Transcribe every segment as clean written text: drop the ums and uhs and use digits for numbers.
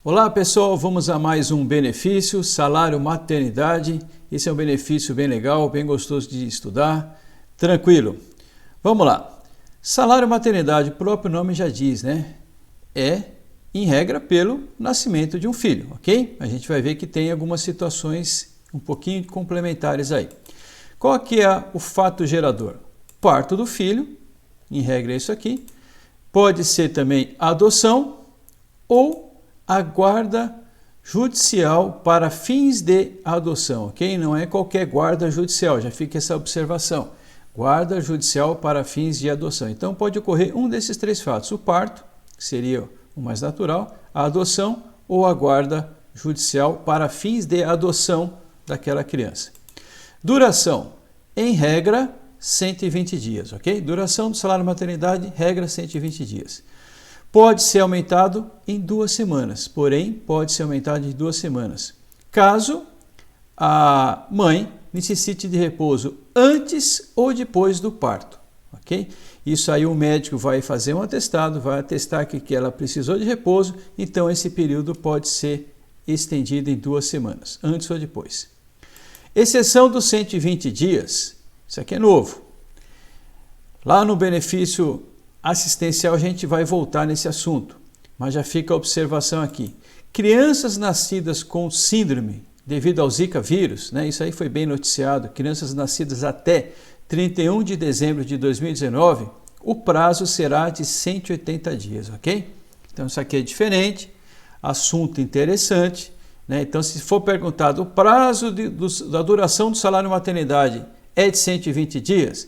Olá pessoal, vamos a mais um benefício, salário maternidade. Esse é um benefício bem legal, bem gostoso de estudar, tranquilo. Vamos lá. Salário maternidade, o próprio nome já diz, né? É, em regra, pelo nascimento de um filho, ok? A gente vai ver que tem algumas situações um pouquinho complementares aí. Qual que é o fato gerador? Parto do filho, em regra é isso aqui. Pode ser também adoção ou a guarda judicial para fins de adoção, ok? Não é qualquer guarda judicial, já fica essa observação. Guarda judicial para fins de adoção. Então pode ocorrer um desses três fatos, o parto, que seria o mais natural, a adoção ou a guarda judicial para fins de adoção daquela criança. Duração, em regra, 120 dias, ok? Duração do salário maternidade, regra 120 dias. Pode ser aumentado em 2 semanas, porém pode ser aumentado em 2 semanas. Caso a mãe necessite de repouso antes ou depois do parto, ok? Isso aí o médico vai fazer um atestado, vai atestar que ela precisou de repouso, então esse período pode ser estendido em 2 semanas, antes ou depois. Exceção dos 120 dias, isso aqui é novo. Lá no benefício assistencial a gente vai voltar nesse assunto, mas já fica a observação aqui. Crianças nascidas com síndrome devido ao Zika vírus, né, isso aí foi bem noticiado, crianças nascidas até 31 de dezembro de 2019, o prazo será de 180 dias, ok? Então isso aqui é diferente, assunto interessante, né? Então se for perguntado o prazo da duração do salário maternidade é de 120 dias,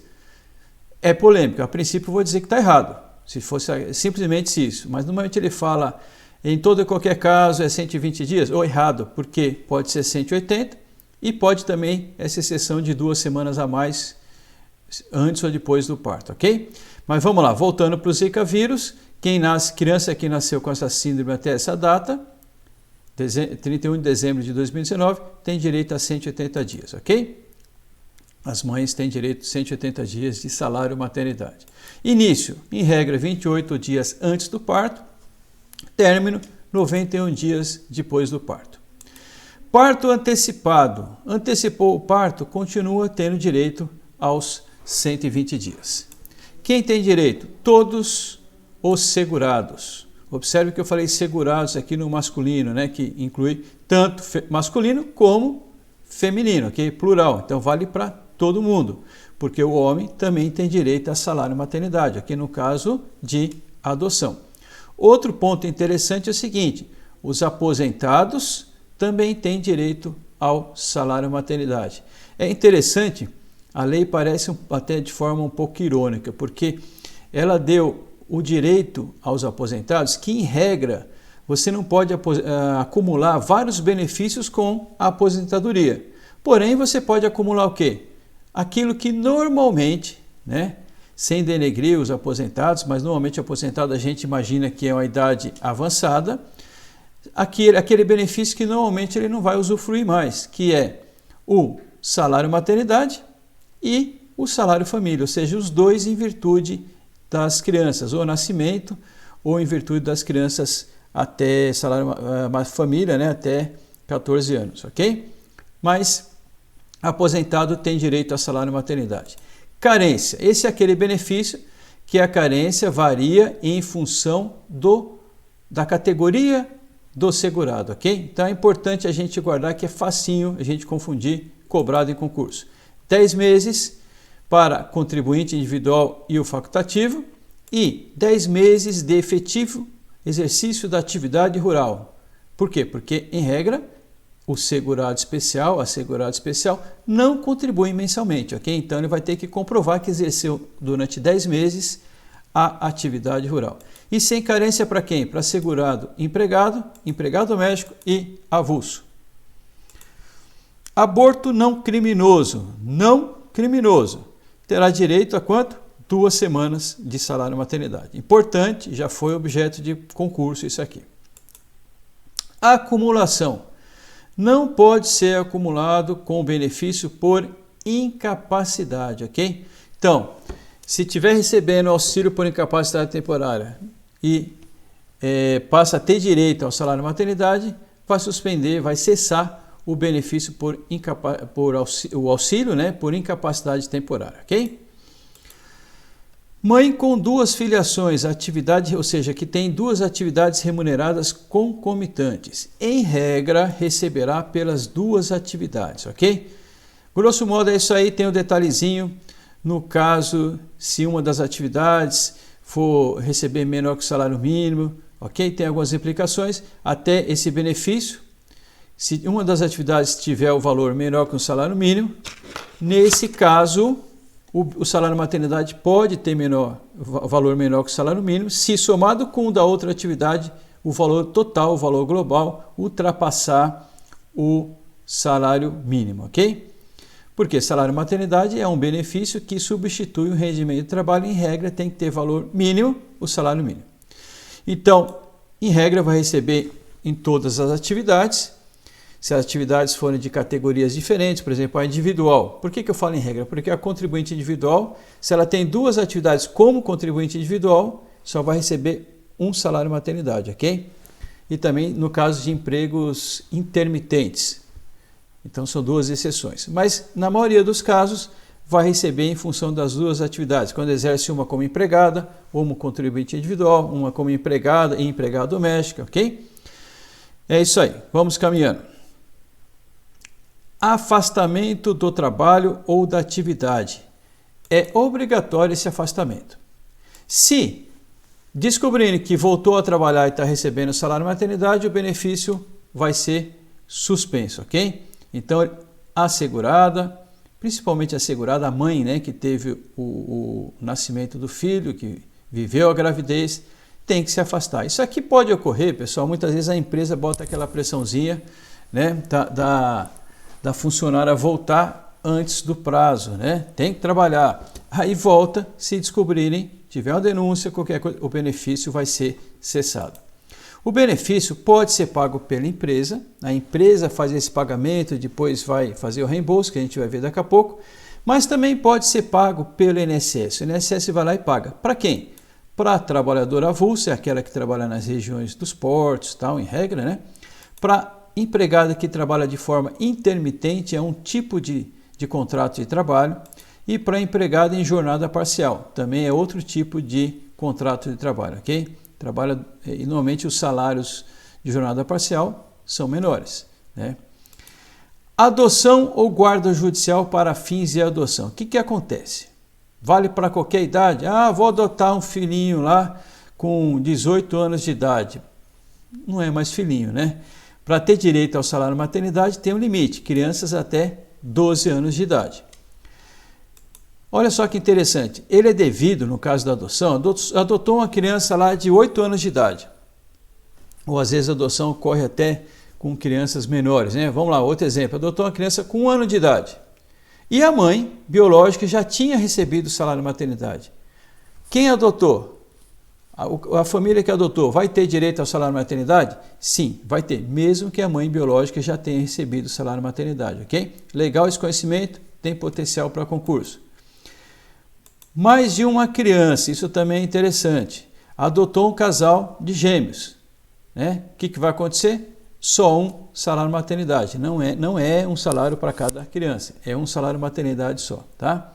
é polêmico. A princípio eu vou dizer que está errado, se fosse simplesmente isso. Mas normalmente ele fala, em todo e qualquer caso é 120 dias, ou errado, porque pode ser 180 e pode também essa exceção de 2 semanas a mais antes ou depois do parto, ok? Mas vamos lá, voltando para o Zika vírus, criança que nasceu com essa síndrome até essa data, 31 de dezembro de 2019, tem direito a 180 dias, ok? As mães têm direito a 180 dias de salário maternidade. Início, em regra, 28 dias antes do parto. Término, 91 dias depois do parto. Parto antecipado. Antecipou o parto, continua tendo direito aos 120 dias. Quem tem direito? Todos os segurados. Observe que eu falei segurados aqui no masculino, né, que inclui tanto masculino como feminino, ok? Plural. Então vale para todo mundo, porque o homem também tem direito a salário maternidade, aqui no caso de adoção. Outro ponto interessante é o seguinte, os aposentados também têm direito ao salário maternidade. É interessante, a lei parece até de forma um pouco irônica, porque ela deu o direito aos aposentados que, em regra, você não pode acumular vários benefícios com a aposentadoria. Porém, você pode acumular o quê? Aquilo que normalmente, né, sem denegrir os aposentados, mas normalmente aposentado a gente imagina que é uma idade avançada, aquele benefício que normalmente ele não vai usufruir mais, que é o salário maternidade e o salário família, ou seja, os dois em virtude das crianças, ou nascimento, ou em virtude das crianças até salário família, né, até 14 anos, ok? Mas aposentado tem direito a salário maternidade. Carência, esse é aquele benefício que a carência varia em função da categoria do segurado, ok? Então é importante a gente guardar que é facinho a gente confundir cobrado em concurso. 10 meses para contribuinte individual e o facultativo e 10 meses de efetivo exercício da atividade rural. Por quê? Porque, em regra, o segurado especial, a segurada especial, não contribui mensalmente, ok? Então ele vai ter que comprovar que exerceu durante 10 meses a atividade rural. E sem carência para quem? Para segurado empregado, empregado doméstico e avulso. Aborto não criminoso, terá direito a quanto? 2 semanas de salário maternidade. Importante, já foi objeto de concurso isso aqui. Acumulação. Não pode ser acumulado com benefício por incapacidade, ok? Então, se estiver recebendo auxílio por incapacidade temporária e passa a ter direito ao salário maternidade, vai suspender, vai cessar o benefício por o auxílio, né, por incapacidade temporária, ok? Mãe com duas filiações, ou seja, que tem duas atividades remuneradas concomitantes, em regra, receberá pelas duas atividades, ok? Grosso modo é isso aí, tem um detalhezinho, no caso, se uma das atividades for receber menor que o salário mínimo, ok? Tem algumas implicações, até esse benefício, se uma das atividades tiver o valor menor que o salário mínimo, nesse caso, o salário maternidade pode ter valor menor que o salário mínimo, se somado com o da outra atividade, o valor total, o valor global, ultrapassar o salário mínimo, ok? Porque salário maternidade é um benefício que substitui o rendimento de trabalho, em regra tem que ter valor mínimo, o salário mínimo. Então, em regra, vai receber em todas as atividades. Se as atividades forem de categorias diferentes, por exemplo, a individual. Por que eu falo em regra? Porque a contribuinte individual, se ela tem duas atividades como contribuinte individual, só vai receber um salário maternidade, ok? E também no caso de empregos intermitentes. Então são duas exceções. Mas na maioria dos casos, vai receber em função das duas atividades. Quando exerce uma como empregada, ou como contribuinte individual, uma como empregada e empregada doméstica, ok? É isso aí, vamos caminhando. Afastamento do trabalho ou da atividade. É obrigatório esse afastamento. Se descobrirem que voltou a trabalhar e está recebendo salário maternidade, o benefício vai ser suspenso, ok? Então, a segurada, principalmente a segurada, a mãe, né, que teve o nascimento do filho, que viveu a gravidez, tem que se afastar. Isso aqui pode ocorrer, pessoal, muitas vezes a empresa bota aquela pressãozinha, né, da funcionária voltar antes do prazo, né? Tem que trabalhar. Aí volta, se descobrirem, tiver uma denúncia, qualquer coisa, o benefício vai ser cessado. O benefício pode ser pago pela empresa, a empresa faz esse pagamento, depois vai fazer o reembolso, que a gente vai ver daqui a pouco, mas também pode ser pago pelo INSS. O INSS vai lá e paga. Para quem? Para a trabalhadora avulsa, é aquela que trabalha nas regiões dos portos, tal, em regra, né? Para empregada que trabalha de forma intermitente, é um tipo de contrato de trabalho, e para empregada em jornada parcial, também é outro tipo de contrato de trabalho, ok? Trabalha, e normalmente os salários de jornada parcial são menores, né? Adoção ou guarda judicial para fins de adoção. O que acontece? Vale para qualquer idade? Ah, vou adotar um filhinho lá com 18 anos de idade. Não é mais filhinho, né? Para ter direito ao salário maternidade tem um limite, crianças até 12 anos de idade. Olha só que interessante, ele é devido, no caso da adoção, adotou uma criança lá de 8 anos de idade. Ou às vezes a adoção ocorre até com crianças menores, né? Vamos lá, outro exemplo, adotou uma criança com 1 ano de idade. E a mãe biológica já tinha recebido o salário maternidade. Quem adotou? A família que adotou vai ter direito ao salário maternidade? Sim, vai ter, mesmo que a mãe biológica já tenha recebido o salário maternidade, ok? Legal esse conhecimento, tem potencial para concurso. Mais de uma criança, isso também é interessante, adotou um casal de gêmeos, né? O que vai acontecer? Só um salário maternidade, não é um salário para cada criança, é um salário maternidade só, tá?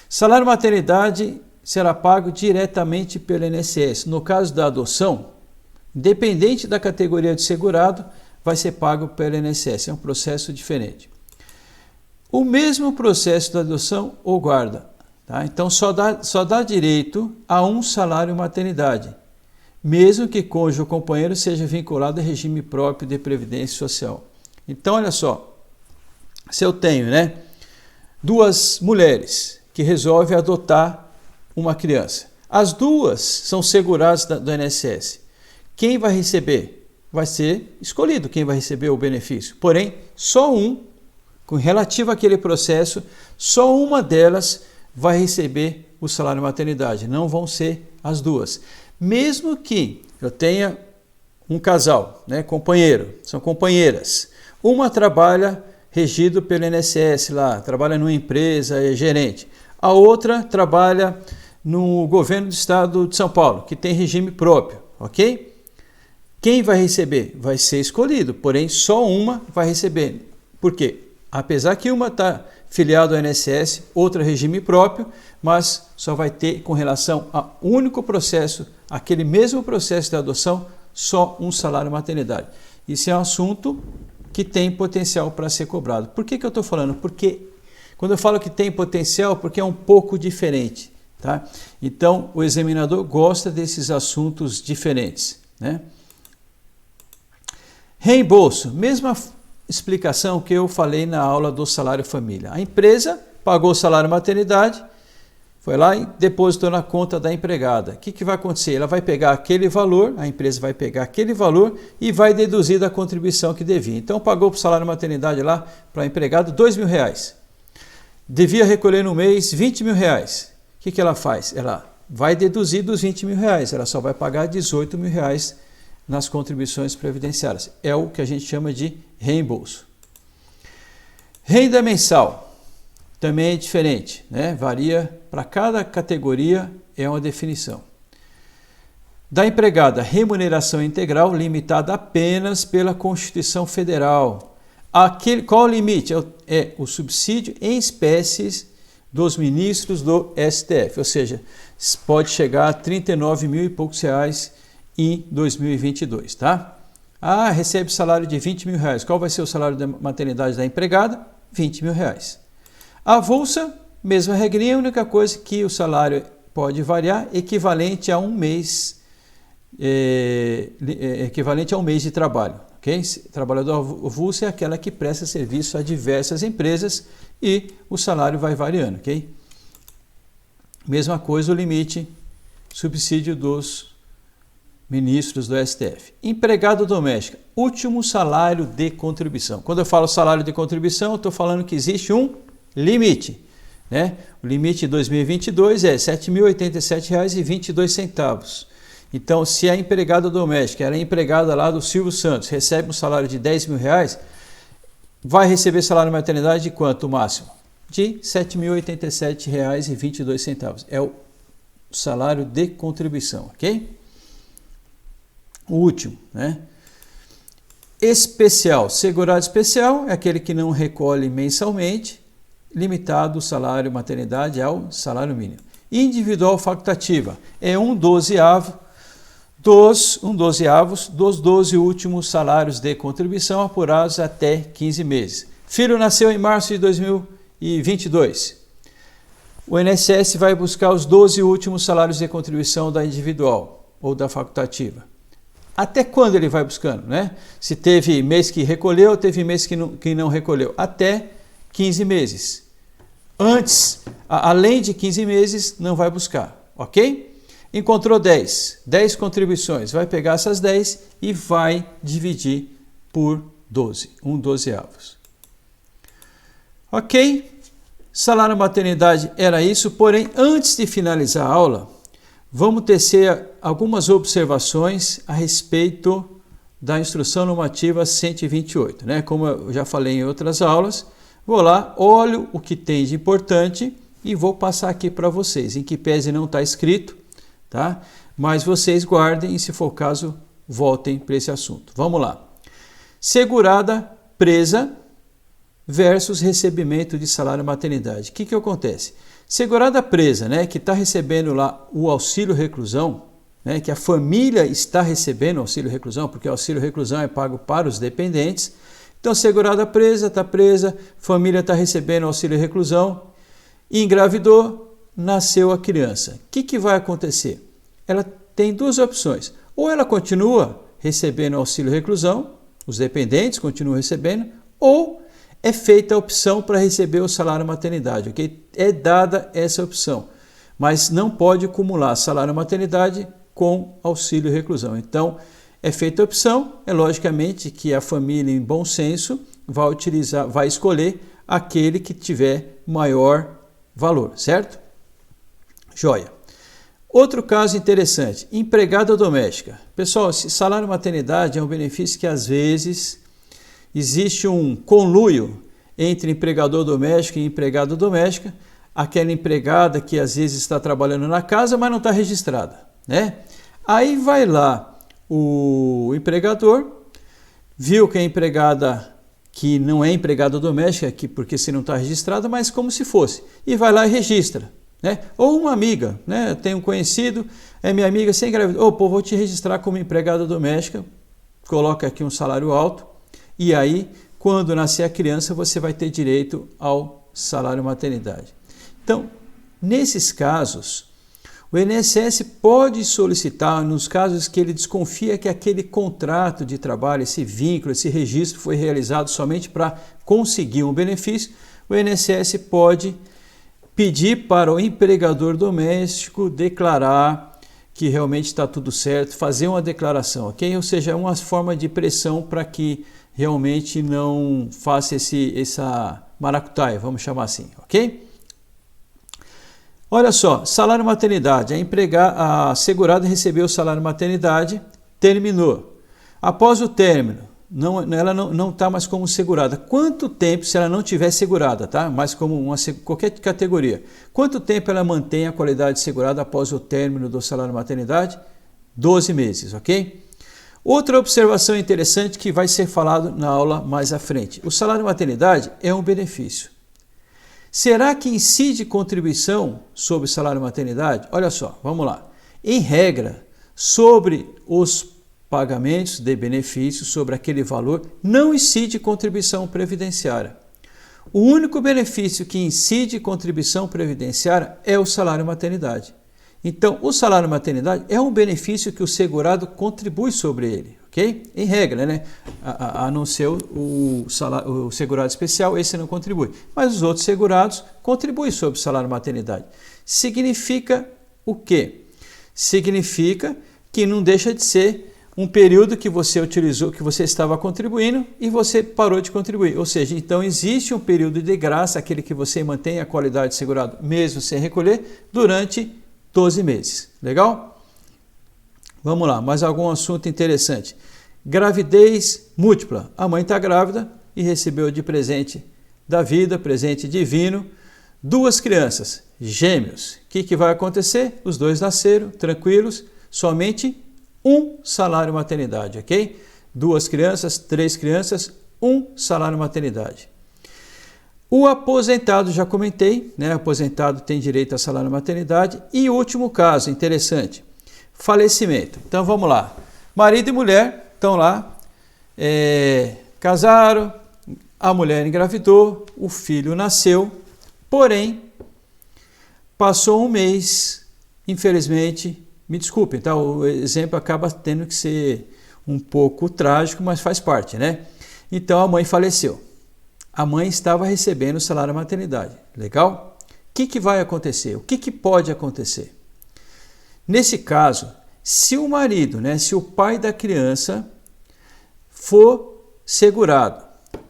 Salário maternidade será pago diretamente pelo INSS. No caso da adoção, independente da categoria de segurado, vai ser pago pelo INSS. É um processo diferente. O mesmo processo da adoção ou guarda. Tá? Então, só dá direito a um salário maternidade, mesmo que cônjuge ou companheiro seja vinculado a regime próprio de previdência social. Então, olha só, se eu tenho, né, duas mulheres que resolvem adotar uma criança. As duas são seguradas do INSS. Quem vai receber? Vai ser escolhido quem vai receber o benefício. Porém, só um, com relativo àquele processo, só uma delas vai receber o salário maternidade. Não vão ser as duas. Mesmo que eu tenha um casal, né, companheiro, são companheiras. Uma trabalha regido pelo INSS lá, trabalha numa empresa, é gerente. A outra trabalha no governo do estado de São Paulo, que tem regime próprio, ok? Quem vai receber? Vai ser escolhido, porém só uma vai receber. Por quê? Apesar que uma está filiada ao INSS, outra regime próprio, mas só vai ter com relação a único processo, aquele mesmo processo de adoção, só um salário maternidade. Isso é um assunto que tem potencial para ser cobrado. Por que eu estou falando? Porque quando eu falo que tem potencial, porque é um pouco diferente, tá? Então, o examinador gosta desses assuntos diferentes, né? Reembolso, mesma explicação que eu falei na aula do salário família. A empresa pagou o salário maternidade, foi lá e depositou na conta da empregada. O que vai acontecer? Ela vai pegar aquele valor, a empresa vai pegar aquele valor e vai deduzir da contribuição que devia. Então, pagou para o salário maternidade lá para a empregada R$2.000. Devia recolher no mês R$20.000. O que ela faz? Ela vai deduzir dos R$20.000, ela só vai pagar R$18.000 nas contribuições previdenciárias. É o que a gente chama de reembolso. Renda mensal também é diferente, né? Varia para cada categoria, é uma definição. Da empregada, remuneração integral limitada apenas pela Constituição Federal. Qual o limite? É o subsídio em espécies dos ministros do STF, ou seja, pode chegar a 39 mil e poucos reais em 2022, tá? Recebe salário de R$20.000. Qual vai ser o salário da maternidade da empregada? R$20.000. A avulsa, mesma regrinha, a única coisa que o salário pode variar, equivalente a um mês, equivalente a um mês de trabalho, ok? Trabalhador avulso é aquela que presta serviço a diversas empresas e o salário vai variando, ok? Mesma coisa o limite, subsídio dos ministros do STF. Empregado doméstico, último salário de contribuição. Quando eu falo salário de contribuição, eu estou falando que existe um limite, né? O limite de 2022 é R$ 7.087,22. Então, se a empregada doméstica, ela é empregada lá do Silvio Santos, recebe um salário de R$10.000, vai receber salário de maternidade de quanto, máximo? De R$ 7.087,22. É o salário de contribuição, ok? O último, né? Especial. Segurado especial é aquele que não recolhe mensalmente, limitado o salário maternidade ao salário mínimo. Individual facultativa é um dozeavo dos 12 últimos salários de contribuição apurados até 15 meses. Filho nasceu em março de 2022. O INSS vai buscar os 12 últimos salários de contribuição da individual ou da facultativa. Até quando ele vai buscando, né? Se teve mês que recolheu, teve mês que não recolheu. Até 15 meses. Antes, além de 15 meses, não vai buscar, ok? Encontrou 10 contribuições. Vai pegar essas 10 e vai dividir por 12, um dozeavos. Ok? Salário maternidade era isso, porém, antes de finalizar a aula, vamos tecer algumas observações a respeito da Instrução Normativa 128, né? Como eu já falei em outras aulas, vou lá, olho o que tem de importante e vou passar aqui para vocês, em que pese não está escrito, tá? Mas vocês guardem e, se for o caso, voltem para esse assunto. Vamos lá. Segurada presa versus recebimento de salário maternidade. O que acontece? Segurada presa, né, que está recebendo lá o auxílio reclusão, né, que a família está recebendo auxílio reclusão, porque o auxílio reclusão é pago para os dependentes. Então, segurada presa, está presa, família está recebendo auxílio reclusão, engravidou, nasceu a criança. O que vai acontecer? Ela tem duas opções. Ou ela continua recebendo auxílio reclusão, os dependentes continuam recebendo, ou é feita a opção para receber o salário maternidade, ok? É dada essa opção, mas não pode acumular salário maternidade com auxílio reclusão. Então, é feita a opção, é logicamente que a família, em bom senso, vai escolher aquele que tiver maior valor, certo? Joia. Outro caso interessante, empregada doméstica. Pessoal, salário maternidade é um benefício que às vezes existe um conluio entre empregador doméstico e empregada doméstica, aquela empregada que às vezes está trabalhando na casa, mas não está registrada, né? Aí vai lá o empregador viu que a empregada, que não é empregada doméstica, aqui porque se não está registrada, mas como se fosse, e vai lá e registra, né? Ou uma amiga, né? Tem um conhecido, é minha amiga, sem engravidou, pô, vou te registrar como empregada doméstica, coloca aqui um salário alto, e aí, quando nascer a criança, você vai ter direito ao salário maternidade. Então, nesses casos, o INSS pode solicitar, nos casos que ele desconfia que aquele contrato de trabalho, esse vínculo, esse registro foi realizado somente para conseguir um benefício, o INSS pode pedir para o empregador doméstico declarar que realmente está tudo certo, fazer uma declaração, ok? Ou seja, é uma forma de pressão para que realmente não faça essa maracutaia, vamos chamar assim, ok? Olha só, salário maternidade, a segurada recebeu o salário maternidade, terminou. Após o término, ela não está mais como segurada. Quanto tempo, se ela não tiver segurada, tá? Mais como qualquer categoria, quanto tempo ela mantém a qualidade de segurada após o término do salário maternidade? 12 meses, ok? Outra observação interessante que vai ser falado na aula mais à frente. O salário maternidade é um benefício. Será que incide contribuição sobre o salário maternidade? Olha só, vamos lá. Em regra, sobre os pagamentos de benefícios, sobre aquele valor, não incide contribuição previdenciária. O único benefício que incide contribuição previdenciária é o salário maternidade. Então, o salário maternidade é um benefício que o segurado contribui sobre ele, ok? Em regra, né? A não ser o segurado especial, esse não contribui. Mas os outros segurados contribuem sobre o salário maternidade. Significa o quê? Significa que não deixa de ser um período que você utilizou, que você estava contribuindo e você parou de contribuir. Ou seja, então existe um período de graça, aquele que você mantém a qualidade de segurado mesmo sem recolher, durante 12 meses. Legal? Vamos lá, mais algum assunto interessante. Gravidez múltipla. A mãe está grávida e recebeu de presente da vida, presente divino, 2 crianças, gêmeos. O que vai acontecer? Os 2 nasceram, tranquilos, somente 1 salário maternidade, ok? 2 crianças, 3 crianças, 1 salário maternidade. O aposentado, já comentei, né? Aposentado tem direito a salário maternidade. E último caso, interessante, falecimento. Então vamos lá. Marido e mulher estão lá, casaram, a mulher engravidou, o filho nasceu, porém, passou um mês, infelizmente, me desculpem, tá? O exemplo acaba tendo que ser um pouco trágico, mas faz parte, né? Então a mãe faleceu. A mãe estava recebendo o salário maternidade. Legal? O que vai acontecer? O que pode acontecer? Nesse caso, se o marido, né, se o pai da criança for segurado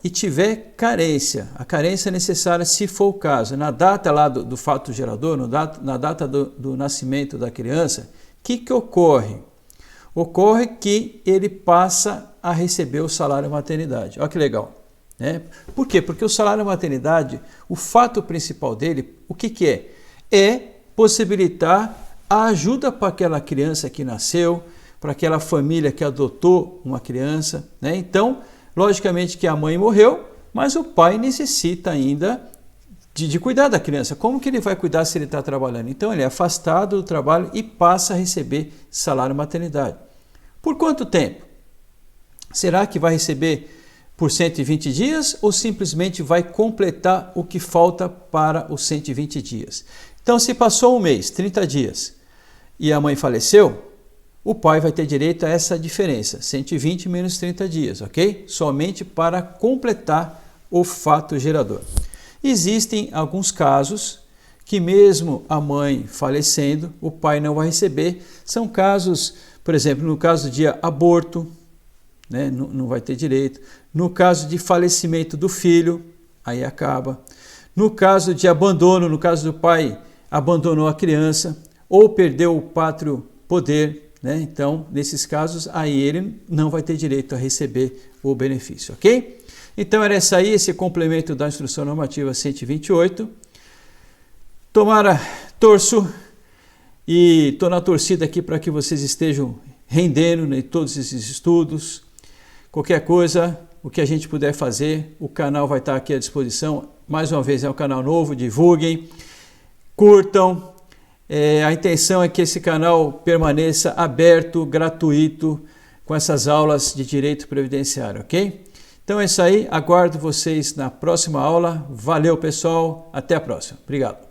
e tiver carência, a carência necessária se for o caso, na data lá do fato gerador, na data do nascimento da criança, o que ocorre? Ocorre que ele passa a receber o salário maternidade. Olha que legal. Né? Por quê? Porque o salário maternidade, o fato principal dele, o que é? É possibilitar a ajuda para aquela criança que nasceu, para aquela família que adotou uma criança, né? Então, logicamente que a mãe morreu, mas o pai necessita ainda de cuidar da criança. Como que ele vai cuidar se ele está trabalhando? Então, ele é afastado do trabalho e passa a receber salário maternidade. Por quanto tempo? Será que vai receber por 120 dias ou simplesmente vai completar o que falta para os 120 dias? Então, se passou um mês, 30 dias, e a mãe faleceu, o pai vai ter direito a essa diferença, 120 menos 30 dias, ok? Somente para completar o fato gerador. Existem alguns casos que mesmo a mãe falecendo, o pai não vai receber. São casos, por exemplo, no caso de aborto, né, não vai ter direito. No caso de falecimento do filho, aí acaba. No caso de abandono, no caso do pai abandonou a criança ou perdeu o pátrio poder, né? Então, nesses casos, aí ele não vai ter direito a receber o benefício, ok? Então, era esse complemento da Instrução Normativa 128. Torço e estou na torcida aqui para que vocês estejam rendendo em todos esses estudos. Qualquer coisa, o que a gente puder fazer, o canal vai estar aqui à disposição. Mais uma vez, é um canal novo, divulguem, curtam. A intenção é que esse canal permaneça aberto, gratuito, com essas aulas de direito previdenciário, ok? Então é isso aí, aguardo vocês na próxima aula. Valeu, pessoal, até a próxima. Obrigado.